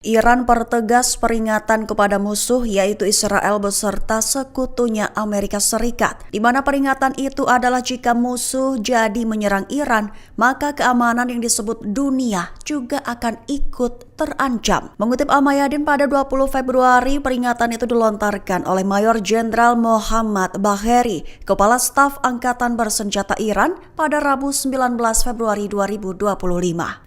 Iran pertegas peringatan kepada musuh yaitu Israel beserta sekutunya Amerika Serikat, di mana peringatan itu adalah jika musuh jadi menyerang Iran, maka keamanan yang disebut dunia juga akan ikut terancam. Mengutip Al-Mayadin pada 20 Februari, peringatan itu dilontarkan oleh Mayor Jenderal Mohammad Bagheri, Kepala Staf Angkatan Bersenjata Iran pada Rabu 19 Februari 2025.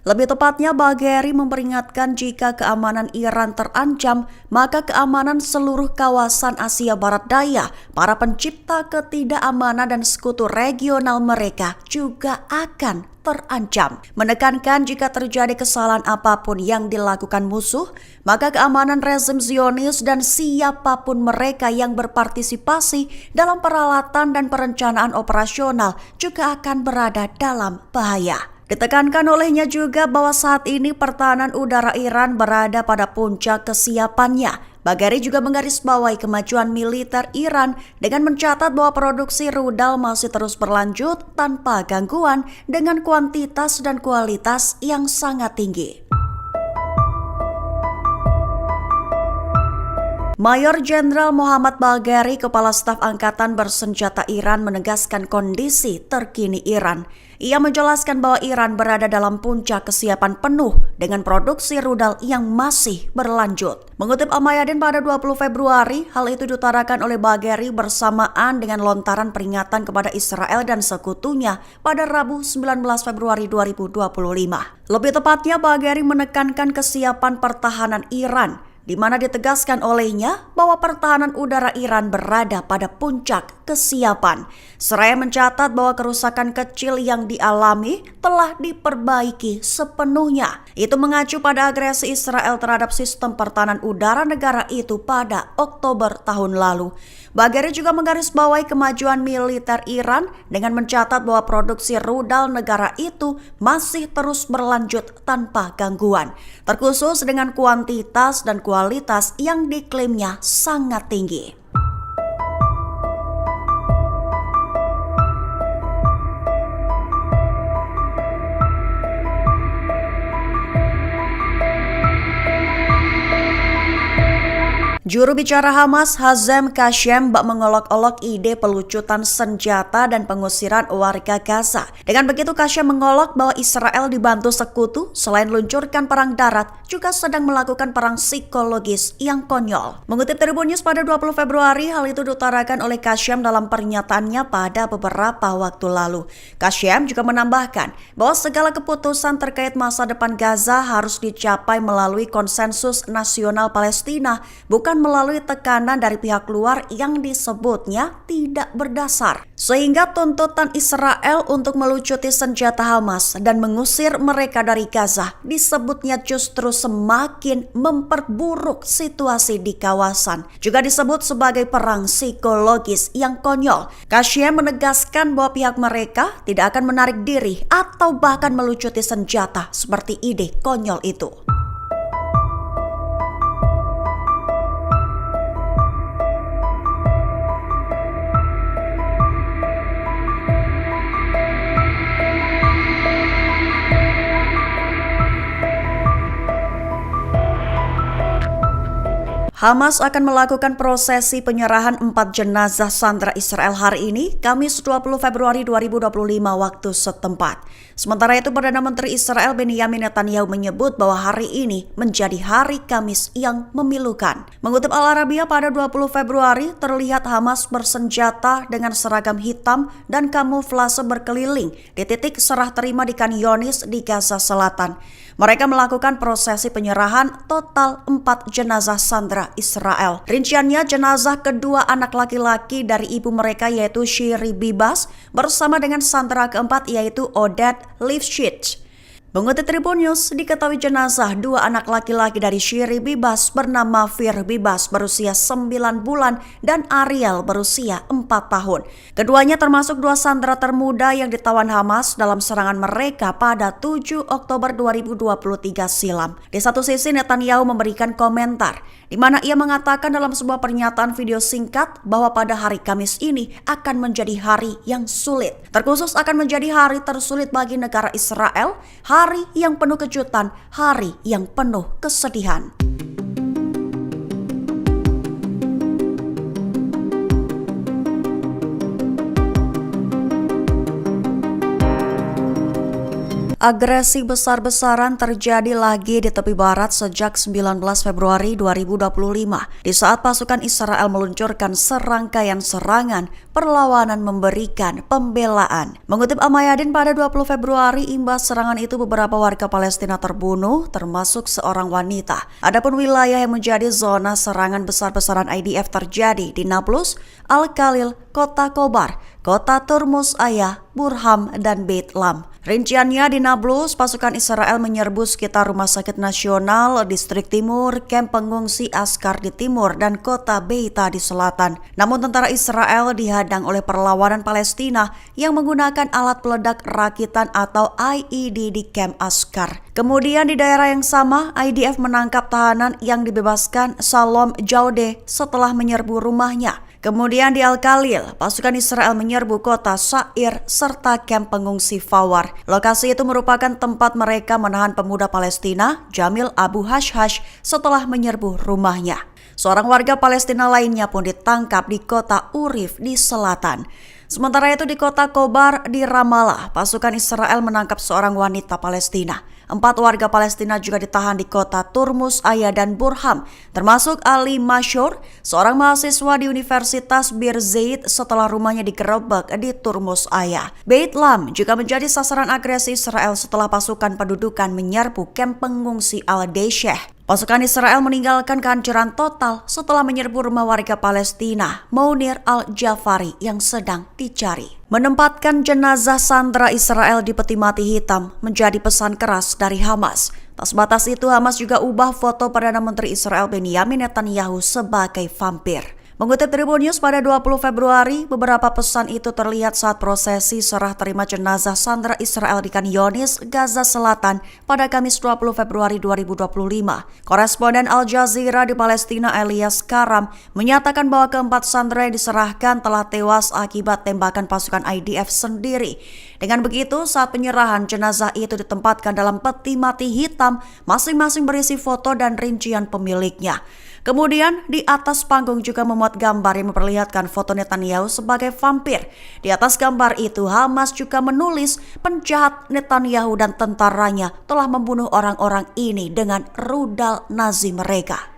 Lebih tepatnya, Bagheri memperingatkan jika keamanan Iran terancam, maka keamanan seluruh kawasan Asia Barat Daya, para pencipta ketidakamanan dan sekutu regional mereka juga akan terancam. Menekankan jika terjadi kesalahan apapun yang dilakukan musuh, maka keamanan rezim Zionis dan siapapun mereka yang berpartisipasi dalam peralatan dan perencanaan operasional juga akan berada dalam bahaya. Ditekankan olehnya juga bahwa saat ini pertahanan udara Iran berada pada puncak kesiapannya. Bagheri juga menggarisbawahi kemajuan militer Iran dengan mencatat bahwa produksi rudal masih terus berlanjut tanpa gangguan dengan kuantitas dan kualitas yang sangat tinggi. Mayor Jenderal Mohammad Bagheri, Kepala Staf Angkatan Bersenjata Iran, menegaskan kondisi terkini Iran. Ia menjelaskan bahwa Iran berada dalam puncak kesiapan penuh dengan produksi rudal yang masih berlanjut. Mengutip Al-Mayadin pada 20 Februari, hal itu diutarakan oleh Bagheri bersamaan dengan lontaran peringatan kepada Israel dan sekutunya pada Rabu 19 Februari 2025. Lebih tepatnya, Bagheri menekankan kesiapan pertahanan Iran, di mana ditegaskan olehnya bahwa pertahanan udara Iran berada pada puncak kesiapan. Seraya mencatat bahwa kerusakan kecil yang dialami telah diperbaiki sepenuhnya. Itu mengacu pada agresi Israel terhadap sistem pertahanan udara negara itu pada Oktober tahun lalu. Bagheri juga menggarisbawahi kemajuan militer Iran dengan mencatat bahwa produksi rudal negara itu masih terus berlanjut tanpa gangguan, terkhusus dengan kuantitas dan kualitas yang diklaimnya sangat tinggi. Juru bicara Hamas, Hazem Kashem, mengolok-olok ide pelucutan senjata dan pengusiran warga Gaza. Dengan begitu, Kashem mengolok bahwa Israel dibantu sekutu selain luncurkan perang darat, juga sedang melakukan perang psikologis yang konyol. Mengutip Tribun News pada 20 Februari, hal itu diutarakan oleh Kashem dalam pernyataannya pada beberapa waktu lalu. Kashem juga menambahkan bahwa segala keputusan terkait masa depan Gaza harus dicapai melalui konsensus nasional Palestina, bukan melalui tekanan dari pihak luar yang disebutnya tidak berdasar. Sehingga tuntutan Israel untuk melucuti senjata Hamas dan mengusir mereka dari Gaza disebutnya justru semakin memperburuk situasi di kawasan. Juga disebut sebagai perang psikologis yang konyol. Kashem menegaskan bahwa pihak mereka tidak akan menarik diri atau bahkan melucuti senjata seperti ide konyol itu. Hamas akan melakukan prosesi penyerahan 4 jenazah sandera Israel hari ini, Kamis 20 Februari 2025 waktu setempat. Sementara itu, Perdana Menteri Israel Benjamin Netanyahu menyebut bahwa hari ini menjadi hari Kamis yang memilukan. Mengutip Al-Arabiya pada 20 Februari, terlihat Hamas bersenjata dengan seragam hitam dan kamuflase berkeliling di titik serah terima di Khan Younis di Gaza Selatan. Mereka melakukan prosesi penyerahan total 4 jenazah sandera Israel. Rinciannya, jenazah kedua anak laki-laki dari ibu mereka yaitu Shiri Bibas bersama dengan sandera keempat yaitu Oded Lifshitz. Mengutip Tribun News, diketahui jenazah dua anak laki-laki dari Shiri Bibas bernama Fir Bibas berusia 9 bulan dan Ariel berusia 4 tahun. Keduanya termasuk dua sandera termuda yang ditawan Hamas dalam serangan mereka pada 7 Oktober 2023 silam. Di satu sisi, Netanyahu memberikan komentar di mana ia mengatakan dalam sebuah pernyataan video singkat bahwa pada hari Kamis ini akan menjadi hari yang sulit. Terkhusus akan menjadi hari tersulit bagi negara Israel, hari hari yang penuh kejutan, hari yang penuh kesedihan. Agresi besar-besaran terjadi lagi di tepi barat sejak 19 Februari 2025 di saat pasukan Israel meluncurkan serangkaian serangan perlawanan memberikan pembelaan. Mengutip Al-Mayadin pada 20 Februari, imbas serangan itu beberapa warga Palestina terbunuh, termasuk seorang wanita. Adapun wilayah yang menjadi zona serangan besar-besaran IDF terjadi di Nablus, Al-Khalil, Kota Kobar, Kota Turmus Ayah, Burham, dan Beit Lam. Rinciannya, di Nablus, pasukan Israel menyerbu sekitar Rumah Sakit Nasional, Distrik Timur, kamp pengungsi Askar di timur, dan kota Beita di selatan. Namun tentara Israel dihadang oleh perlawanan Palestina yang menggunakan alat peledak rakitan atau IED di kamp Askar. Kemudian di daerah yang sama, IDF menangkap tahanan yang dibebaskan Salom Jaude setelah menyerbu rumahnya. Kemudian di Al-Khalil, pasukan Israel menyerbu kota Sa'ir serta kamp pengungsi Fawar. Lokasi itu merupakan tempat mereka menahan pemuda Palestina, Jamil Abu Hashhash, setelah menyerbu rumahnya. Seorang warga Palestina lainnya pun ditangkap di kota Urif di selatan. Sementara itu di kota Kobar di Ramallah, pasukan Israel menangkap seorang wanita Palestina. 4 warga Palestina juga ditahan di kota Turmus Ayah dan Burham, termasuk Ali Masyur, seorang mahasiswa di Universitas Bir Zayed setelah rumahnya digerebek di Turmus Ayah. Beit Lam juga menjadi sasaran agresi Israel setelah pasukan pendudukan menyerbu kamp pengungsi Al-Deisheh. Pasukan Israel meninggalkan kehancuran total setelah menyerbu rumah warga Palestina, Mounir Al-Jafari, yang sedang dicari. Menempatkan jenazah sandera Israel di peti mati hitam menjadi pesan keras dari Hamas. Tak sebatas itu, Hamas juga ubah foto Perdana Menteri Israel Benyamin Netanyahu sebagai vampir. Mengutip Tribun News pada 20 Februari, beberapa pesan itu terlihat saat prosesi serah terima jenazah sandera Israel di Khan Younis, Gaza Selatan pada Kamis 20 Februari 2025. Koresponden Al Jazeera di Palestina Elias Karam menyatakan bahwa keempat sandera yang diserahkan telah tewas akibat tembakan pasukan IDF sendiri. Dengan begitu, saat penyerahan, jenazah itu ditempatkan dalam peti mati hitam, masing-masing berisi foto dan rincian pemiliknya. Kemudian di atas panggung juga memuat gambar yang memperlihatkan foto Netanyahu sebagai vampir. Di atas gambar itu, Hamas juga menulis penjahat Netanyahu dan tentaranya telah membunuh orang-orang ini dengan rudal Nazi mereka.